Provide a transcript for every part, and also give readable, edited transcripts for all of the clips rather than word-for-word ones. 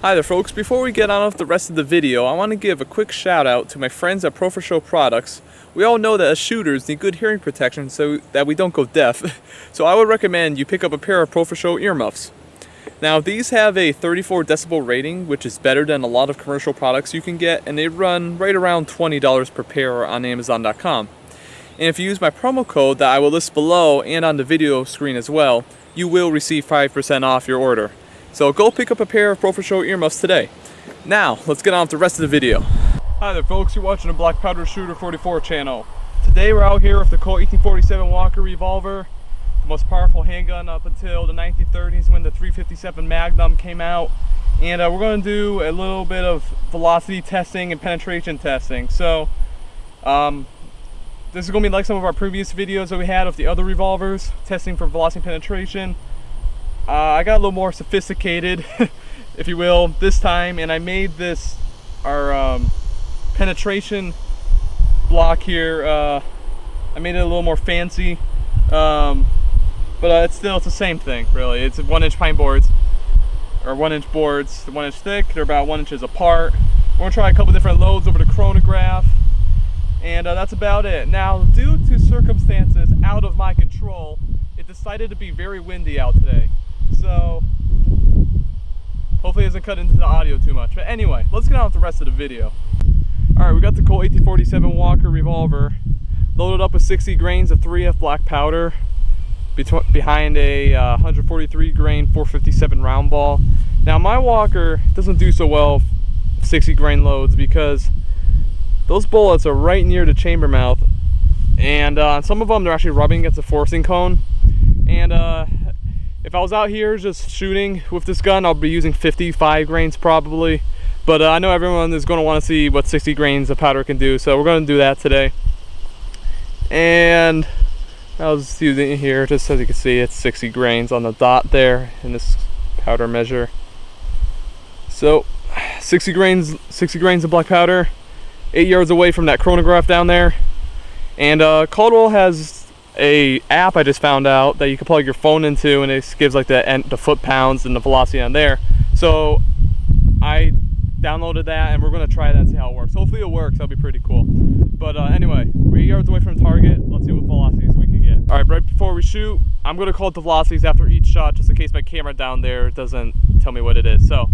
Hi there folks, before we get on with the rest of the video, I want to give a quick shout out to my friends at Pro For Show Products. We all know that as shooters need good hearing protection so that we don't go deaf, so I would recommend you pick up a pair of Pro For Show earmuffs. Now these have a 34 decibel rating, which is better than a lot of commercial products you can get, and they run right around $20 per pair on Amazon.com. And if you use my promo code that I will list below and on the video screen as well, you will receive 5% off your order. So go pick up a pair of Pro For Show earmuffs today. Now, let's get on with the rest of the video. Hi there folks, you're watching the Black Powder Shooter 44 channel. Today we're out here with the Colt 1847 Walker Revolver, the most powerful handgun up until the 1930s when the .357 Magnum came out. And we're going to do a little bit of velocity testing and penetration testing. So, this is going to be like some of our previous videos that we had of the other revolvers, testing for velocity and penetration. I got a little more sophisticated, if you will, this time, and I made this, our penetration block here, I made it a little more fancy, but it's the same thing, really. It's 1-inch pine boards, or 1-inch boards, 1 inch thick. They're about 1 inch apart. We're going to try a couple different loads over the chronograph, and that's about it. Now, due to circumstances out of my control, it decided to be very windy out today. So hopefully it doesn't cut into the audio too much. But anyway, let's get on with the rest of the video. Alright, we got the Colt 1847 Walker Revolver loaded up with 60 grains of 3F black powder behind a 143 grain 457 round ball. Now my Walker doesn't do so well 60 grain loads because those bullets are right near the chamber mouth, and some of them they're actually rubbing against the forcing cone. And if I was out here just shooting with this gun, I'll be using 55 grains probably. But I know everyone is going to want to see what 60 grains of powder can do, so we're going to do that today. And I'll just use it here, just so you can see it's 60 grains on the dot there in this powder measure. So 60 grains of black powder, 8 yards away from that chronograph down there. And Caldwell has a app I just found out that you can plug your phone into, and it gives like the foot pounds and the velocity on there. So I downloaded that, and we're going to try that and see how it works. Hopefully it works. That'll be pretty cool. But anyway, we're 8 yards away from target. Let's see what velocities we can get. All right, right before we shoot, I'm going to call it the velocities after each shot, just in case my camera down there doesn't tell me what it is. So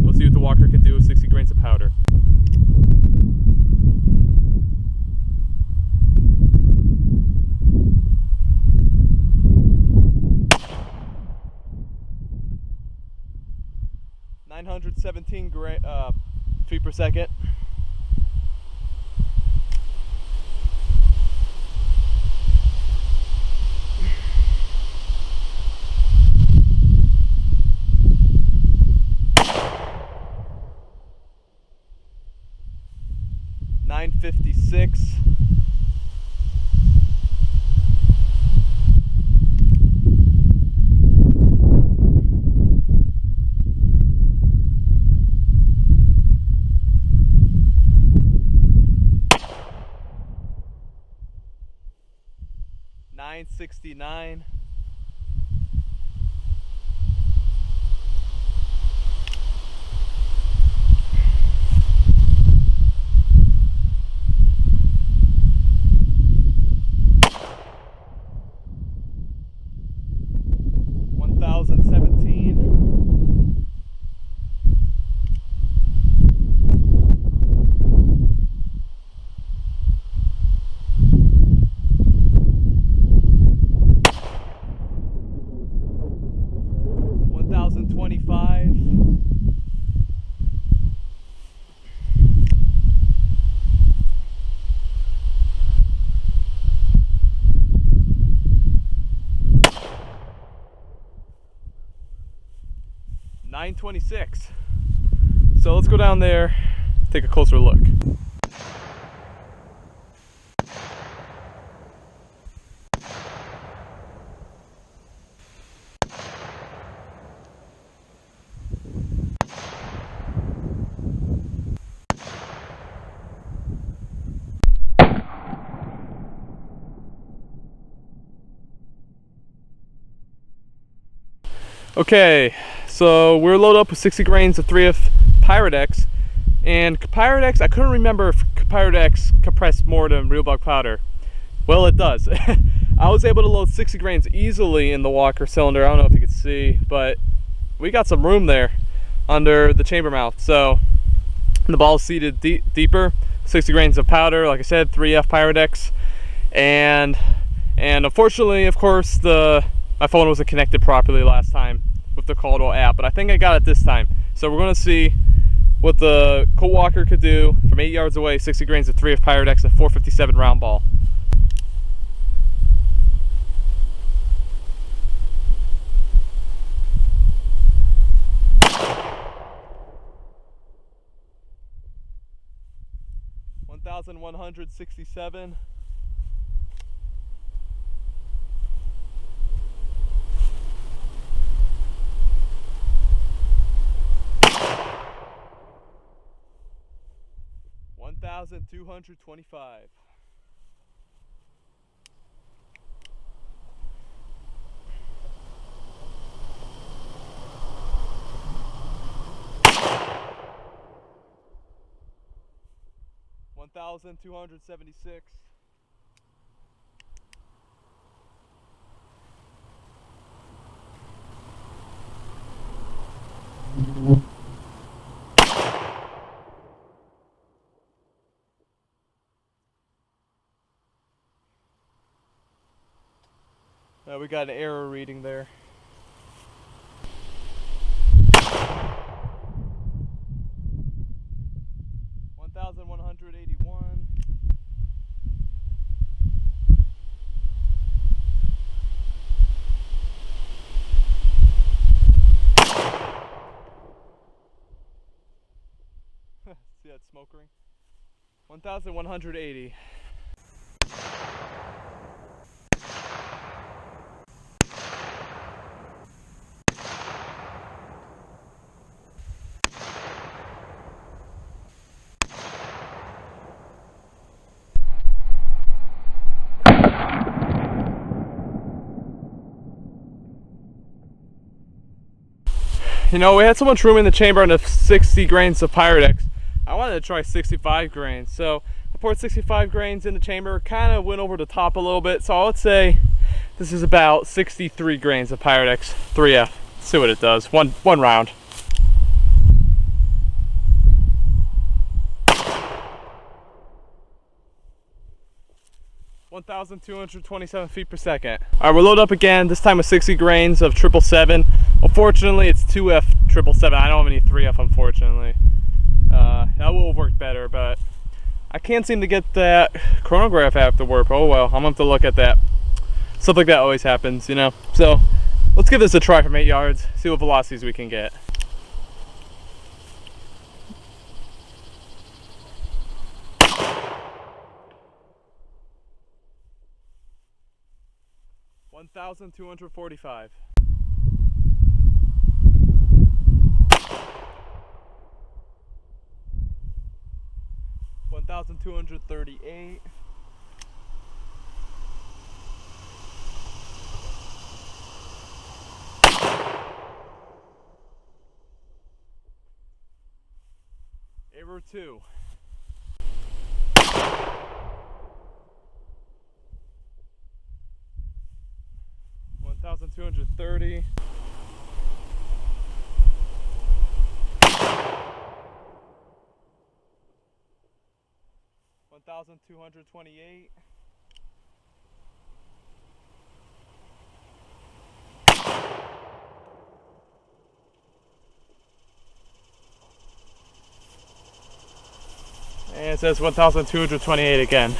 let's see what the Walker can do with 60 grains of powder. feet per second. .956. .969. .926. So let's go down there, take a closer look. Okay, So we're loaded up with 60 grains of 3F Pyrodex. And Pyrodex, I couldn't remember if Pyrodex compressed more than real bug powder. Well, it does. I was able to load 60 grains easily in the Walker cylinder. I don't know if you can see, but we got some room there under the chamber mouth. So the ball is seated deeper. 60 grains of powder, like I said, 3F Pyrodex. And unfortunately, of course, my phone wasn't connected properly last time with the Colt app, but I think I got it this time. So we're going to see what the Colt Walker could do from 8 yards away, 60 grains of 3F Pyrodex, a 457 round ball. $1,167. $1,225. $1,276. We got an error reading there. $1,181. See that smoke ring? 1,180. You know, we had so much room in the chamber on the 60 grains of Pyrodex. I wanted to try 65 grains. So I poured 65 grains in the chamber, kind of went over the top a little bit. So I would say this is about 63 grains of Pyrodex 3F. Let's see what it does. One round. $1,227 feet per second. All right, we're loaded up again, this time with 60 grains of 777. Unfortunately, it's 2F 777. I don't have any 3F, unfortunately. That will work better, but I can't seem to get that chronograph app to work. Oh well, I'm gonna have to look at that. Stuff like that always happens, you know? So let's give this a try from 8 yards, see what velocities we can get. $1,245. $1,238. Error 2. $1,230. $1,228. And it says 1,228 again.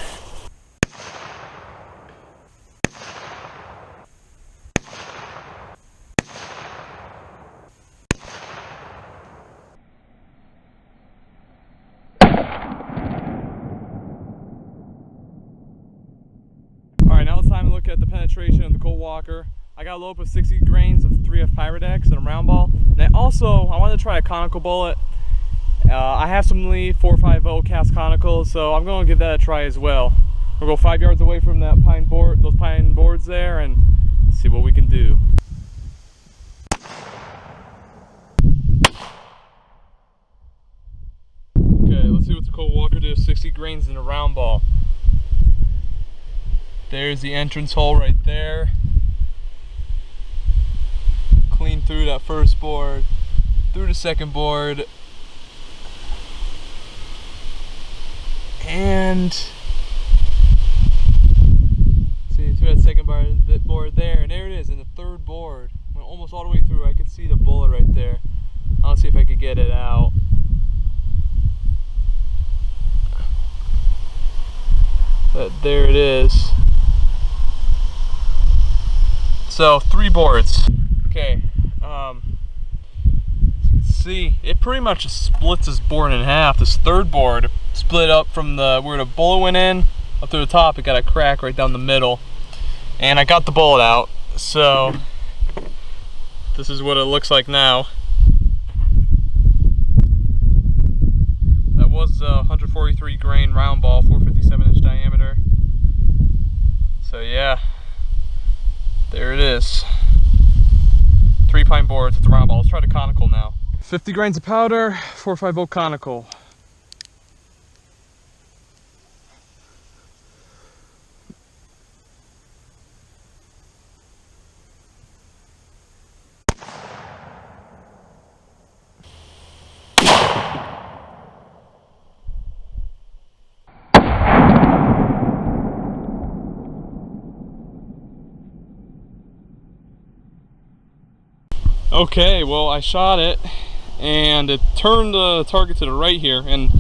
Alright, now it's time to look at the penetration of the Colt Walker. I got a load of 60 grains of 3F Pyrodex and a round ball. And I wanted to try a conical bullet. I have some Lee 450 cast conicals, so I'm going to give that a try as well. We'll go 5 yards away from that pine board, those pine boards there, and see what we can do. let's see what the Colt Walker did. 60 grains in a round ball. There's the entrance hole right there. Clean through that first board, through the second board, and see through that second board there, and there it is in the third board. Went almost all the way through. I could see the bullet right there. I'll see if I could get it out. But there it is. So 3 boards. Okay, as you can see, it pretty much splits this board in half. This third board split up from where the bullet went in up to the top. It got a crack right down the middle, and I got the bullet out. So this is what it looks like now. That was a 143 grain round ball, 457-inch diameter. So yeah, there it is. 3 pine boards with the round ball. Let's try the conical now. 50 grains of powder, 4.5 volt conical. Okay, well, I shot it and it turned the target to the right here, and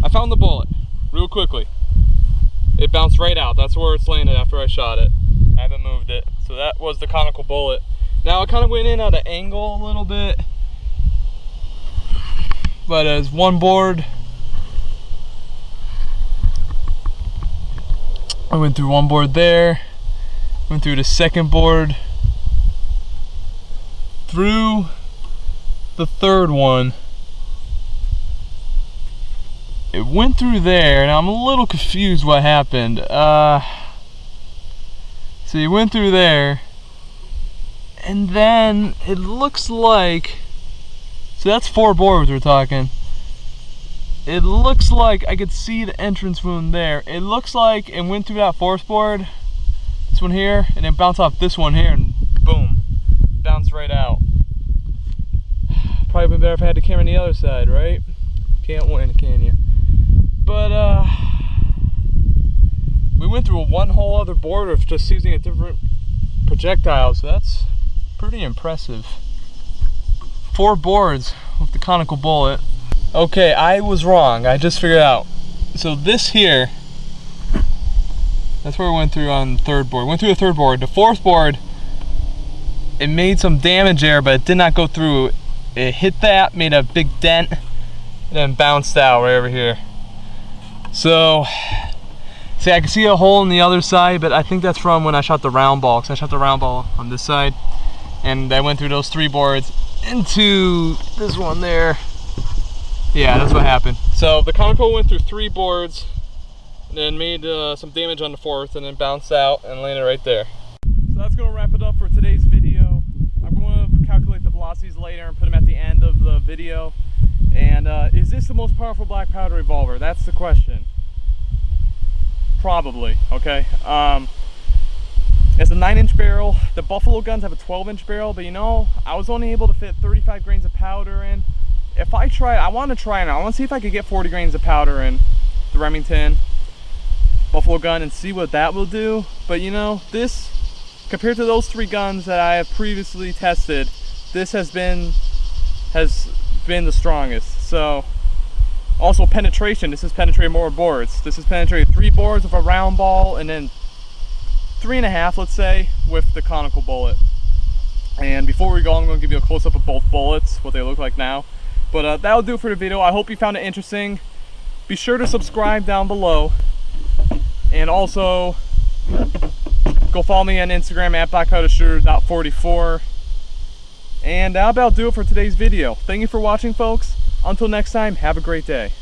I found the bullet real quickly. It bounced right out. That's where it's landed after I shot it. I haven't moved it. So that was the conical bullet. Now it kind of went in at an angle a little bit, but as one board, I went through one board there, went through the second board, through the third one. It went through there, and I'm a little confused what happened. So you went through there, and then it looks like, so that's 4 boards we're talking. It looks like I could see the entrance wound there. It looks like it went through that 4th board, this one here, and then bounced off this one here, and boom, bounced right out. Probably been better if I had the camera on the other side, right? Can't win, can you? But we went through one whole other board of just using a different projectile, so that's pretty impressive. 4 boards with the conical bullet. Okay, I was wrong. I just figured out. So this here, that's where we went through on the 3rd board. Went through the 3rd board. The 4th board, it made some damage there, but it did not go through. It hit that, made a big dent, and then bounced out right over here. So, see, I can see a hole in the other side, but I think that's from when I shot the round ball, because I shot the round ball on this side, and I went through those 3 boards into this one there. Yeah, that's what happened. So the conical went through 3 boards, and then made some damage on the 4th, and then bounced out and landed right there. So that's going to wrap it up for today's video. I'm going to calculate the velocities later and put them at the end of the video. And is this the most powerful black powder revolver? That's the question. Probably, okay. It's a 9-inch barrel. The Buffalo guns have a 12-inch barrel, but you know, I was only able to fit 35 grains of powder in. If I try, I want to try it. I want to see if I could get 40 grains of powder in the Remington Buffalo gun and see what that will do. But you know, this, compared to those 3 guns that I have previously tested, this has been the strongest. So, also penetration. This has penetrated more boards. This has penetrated 3 boards with a round ball, and then 3.5, let's say, with the conical bullet. And before we go, I'm going to give you a close-up of both bullets, what they look like now. But that'll do it for the video. I hope you found it interesting. Be sure to subscribe down below, and also go follow me on Instagram at blackpowdershooter.44. And that'll about do it for today's video. Thank you for watching, folks. Until next time, have a great day.